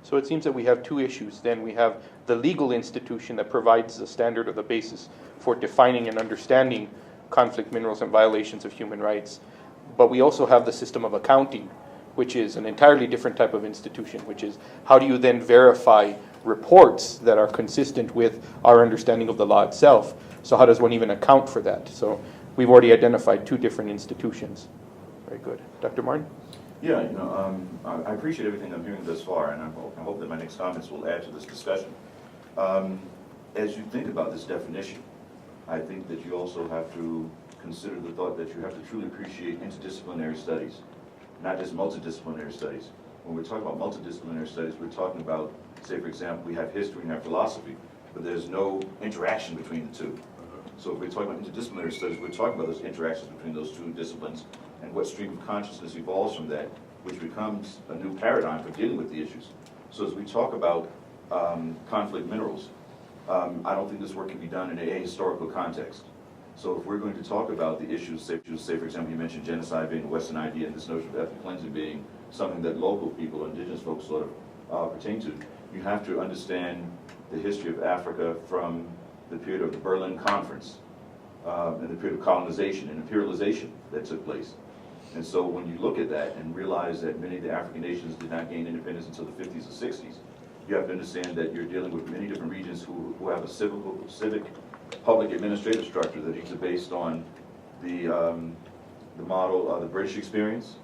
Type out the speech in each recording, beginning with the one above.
So it seems that we have two issues. Then we have the legal institution that provides the standard or the basis for defining and understanding conflict minerals and violations of human rights. But we also have the system of accounting, which is an entirely different type of institution, which is how do you then verify reports that are consistent with our understanding of the law itself? So how does one even account for that? So we've already identified two different institutions. Very good. Dr. Martin? Yeah, I appreciate everything I'm hearing thus far, and I hope that my next comments will add to this discussion. As you think about this definition, I think that you also have to consider the thought that you have to truly appreciate interdisciplinary studies, not just multidisciplinary studies. When we're talking about multidisciplinary studies, we're talking about, say for example, we have history and have philosophy, but there's no interaction between the two. So if we're talking about interdisciplinary studies, we're talking about those interactions between those two disciplines and what stream of consciousness evolves from that, which becomes a new paradigm for dealing with the issues. So as we talk about conflict minerals, I don't think this work can be done in a historical context. So if we're going to talk about the issues, say for example, you mentioned genocide being a Western idea and this notion of ethnic cleansing being something that local people, indigenous folks sort of pertain to, you have to understand the history of Africa from the period of the Berlin Conference and the period of colonization and imperialization that took place. And so when you look at that and realize that many of the African nations did not gain independence until the 50s and 60s, you have to understand that you're dealing with many different regions who have a civic public administrative structure that is based on the model of the British experience,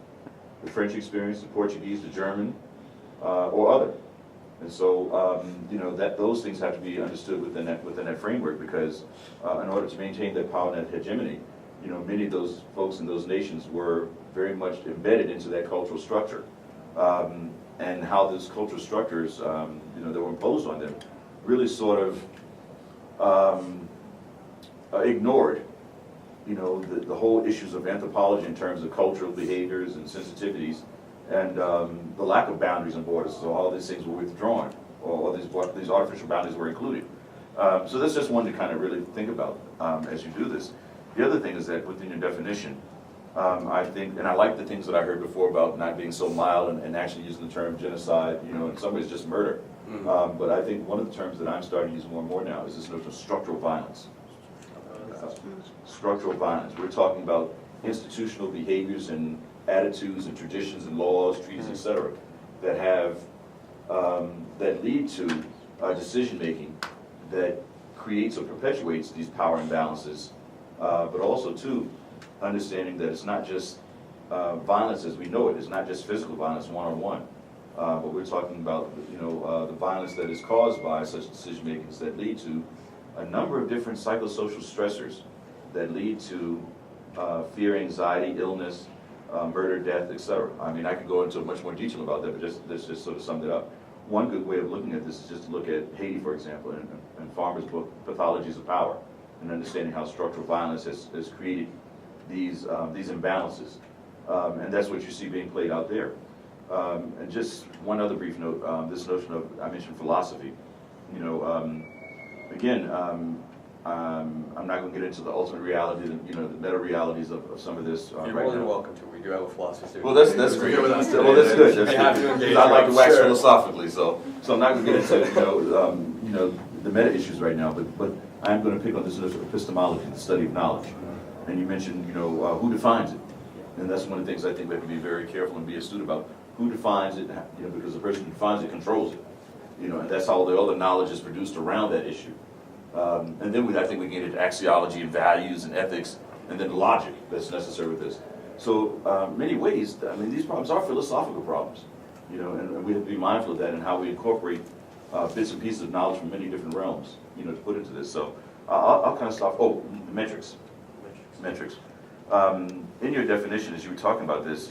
the French experience, the Portuguese, the German, or other. And so, that those things have to be understood within that framework, because in order to maintain that power and that hegemony, many of those folks in those nations were very much embedded into that cultural structure, and how those cultural structures, that were imposed on them, really sort of ignored, the whole issues of anthropology in terms of cultural behaviors and sensitivities, and the lack of boundaries and borders. So all these things were withdrawn, or all these artificial boundaries were included. So that's just one to kind of really think about as you do this. The other thing is that within your definition, I think, and I like the things that I heard before about not being so mild and actually using the term genocide, in some ways just murder. But I think one of the terms that I'm starting to use more and more now is this notion of structural violence. Structural violence. We're talking about institutional behaviors and attitudes and traditions and laws, treaties, etc., that have that lead to decision making that creates or perpetuates these power imbalances, but also too understanding that it's not just violence as we know it. It's not just physical violence one-on-one, but we're talking about the violence that is caused by such decision makings that lead to a number of different psychosocial stressors that lead to fear, anxiety, illness, murder, death, etc. I mean, I could go into much more detail about that, but let's just sort of sum it up. One good way of looking at this is just to look at Haiti, for example, and Farmer's book, Pathologies of Power, and understanding how structural violence has created these imbalances. And that's what you see being played out there. And just one other brief note, this notion of, I mentioned philosophy. Again, I'm not going to get into the ultimate reality, the meta realities of some of this. You're more than welcome to. We do have a philosophy student. Well, that's great. Well, that's good. That's good. I like to wax philosophically, so I'm not going to get into the meta issues right now. But I'm going to pick on this notion of epistemology, the study of knowledge. And you mentioned who defines it, and that's one of the things I think we have to be very careful and be astute about. Who defines it? Because the person who defines it controls it. And that's how the other knowledge is produced around that issue. And then I think we get into axiology and values and ethics, and then logic that's necessary with this. So many ways, I mean, these problems are philosophical problems, and we have to be mindful of that and how we incorporate bits and pieces of knowledge from many different realms, to put into this. So I'll kind of stop. Oh, metrics. Metrics. In your definition, as you were talking about this,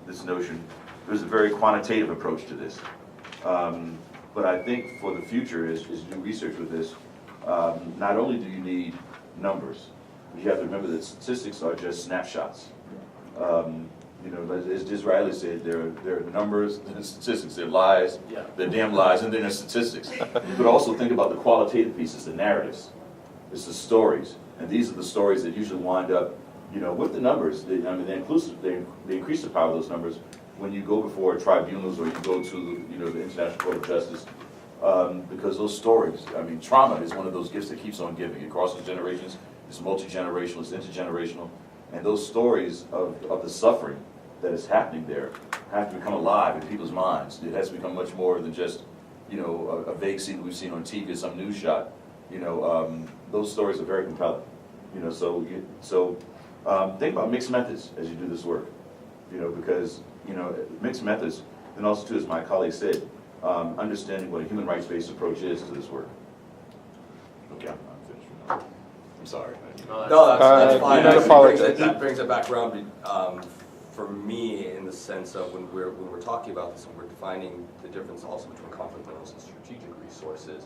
this notion, there's a very quantitative approach to this. But I think for the future, as you do research with this, not only do you need numbers, but you have to remember that statistics are just snapshots. As Disraeli said, there are numbers and statistics. There are lies, there are damn lies, and then there's statistics. But also think about the qualitative pieces, the narratives. It's the stories. And these are the stories that usually wind up, with the numbers. They increase the power of those numbers, when you go before tribunals or you go to the International Court of Justice, because those stories, I mean, trauma is one of those gifts that keeps on giving. It crosses generations, it's multi-generational, it's intergenerational, and those stories of the suffering that is happening there have to become alive in people's minds. It has to become much more than just, a vague scene that we've seen on TV or some news shot. Those stories are very compelling. So think about mixed methods as you do this work. Because mixed methods, and also too, as my colleague said, understanding what a human rights-based approach is to this work. Okay, I'm finished. I'm sorry. No, that's fine. you apologize. That brings it back around. For me, in the sense of when we're talking about this and we're defining the difference also between conflict minerals and strategic resources,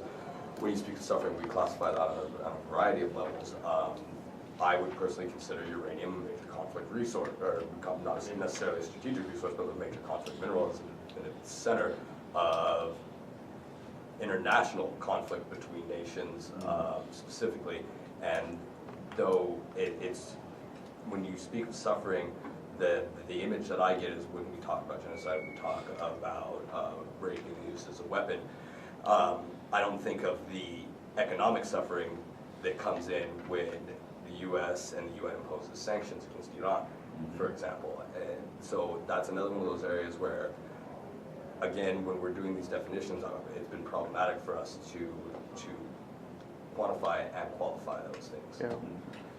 when you speak of suffering, we classify that on a variety of levels. I would personally consider uranium a major conflict resource, or not necessarily a strategic resource, but a major conflict mineral is in its center of international conflict between nations, specifically. And though it's when you speak of suffering, the image that I get is when we talk about genocide, we talk about rape being used as a weapon. I don't think of the economic suffering that comes in when the U.S. and the UN imposes sanctions against Iran, for example. And so that's another one of those areas where, again, when we're doing these definitions, it's been problematic for us to quantify and qualify those things. Yeah.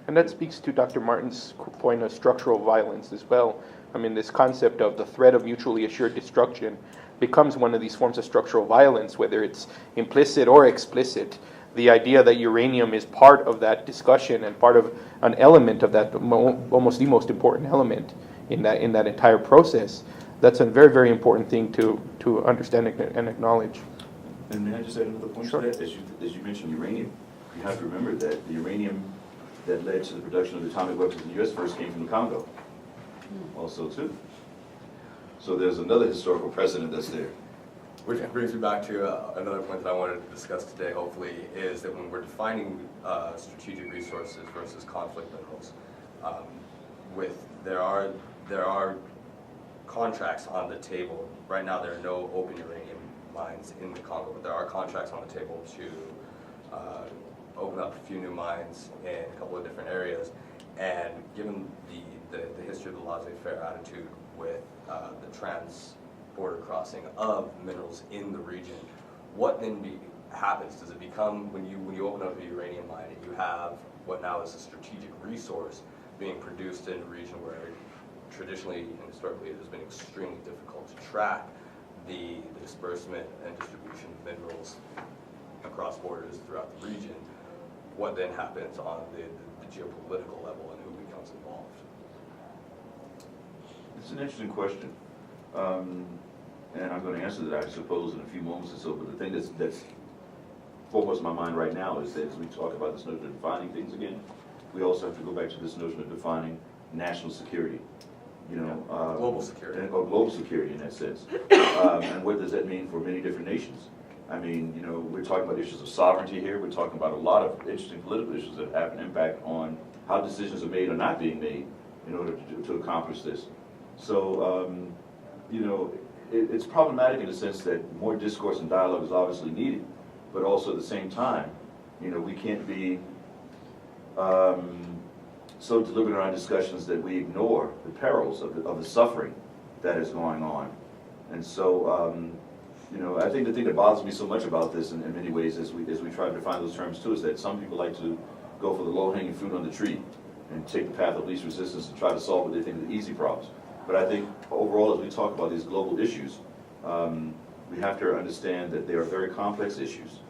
And that speaks to Dr. Martin's point of structural violence as well. I mean, this concept of the threat of mutually assured destruction becomes one of these forms of structural violence, whether it's implicit or explicit. The idea that uranium is part of that discussion and part of an element of that, almost the most important element in that entire process, that's a very, very important thing to understand and acknowledge. And may I just add another point to that? As you mentioned uranium, you have to remember that the uranium that led to the production of the atomic weapons in the U.S. first came from the Congo, also too. So there's another historical precedent that's there. Which brings me back to another point that I wanted to discuss today, hopefully, is that when we're defining strategic resources versus conflict minerals, there are contracts on the table. Right now, there are no open uranium mines in the Congo, but there are contracts on the table to open up a few new mines in a couple of different areas. And given the history of the laissez-faire attitude with the trans-border crossing of minerals in the region, what then happens? Does it become, when you open up a uranium mine and you have what now is a strategic resource being produced in a region where traditionally and historically it has been extremely difficult to track the disbursement and distribution of minerals across borders throughout the region, what then happens on the geopolitical level and who becomes involved? It's an interesting question. And I'm going to answer that, I suppose, in a few moments or so. But the thing that's foremost in my mind right now is that as we talk about this notion of defining things again, we also have to go back to this notion of defining national security. Global security. Or global security in that sense. And what does that mean for many different nations? I mean, we're talking about issues of sovereignty here. We're talking about a lot of interesting political issues that have an impact on how decisions are made or not being made in order to accomplish this. So, it's problematic in the sense that more discourse and dialogue is obviously needed, but also at the same time, we can't be so deliberate in our discussions that we ignore the perils of the suffering that is going on. And so, I think the thing that bothers me so much about this in many ways as we try to define those terms too is that some people like to go for the low-hanging fruit on the tree and take the path of least resistance and try to solve what they think are the easy problems. But I think overall, as we talk about these global issues, we have to understand that they are very complex issues.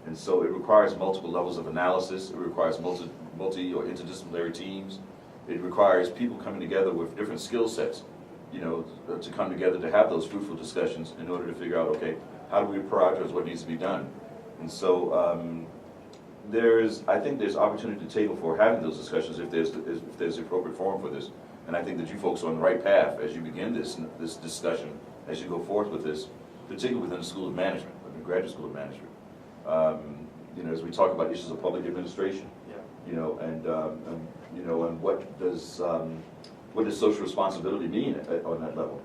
And so it requires multiple levels of analysis. It requires multi or interdisciplinary teams. It requires people coming together with different skill sets, to come together to have those fruitful discussions in order to figure out, okay, how do we prioritize what needs to be done? And so I think there's opportunity to table for having those discussions if there's the appropriate forum for this. And I think that you folks are on the right path as you begin this discussion, as you go forth with this, particularly within the School of Management, the Graduate School of Management. As we talk about issues of public administration, and what does social responsibility mean on that level?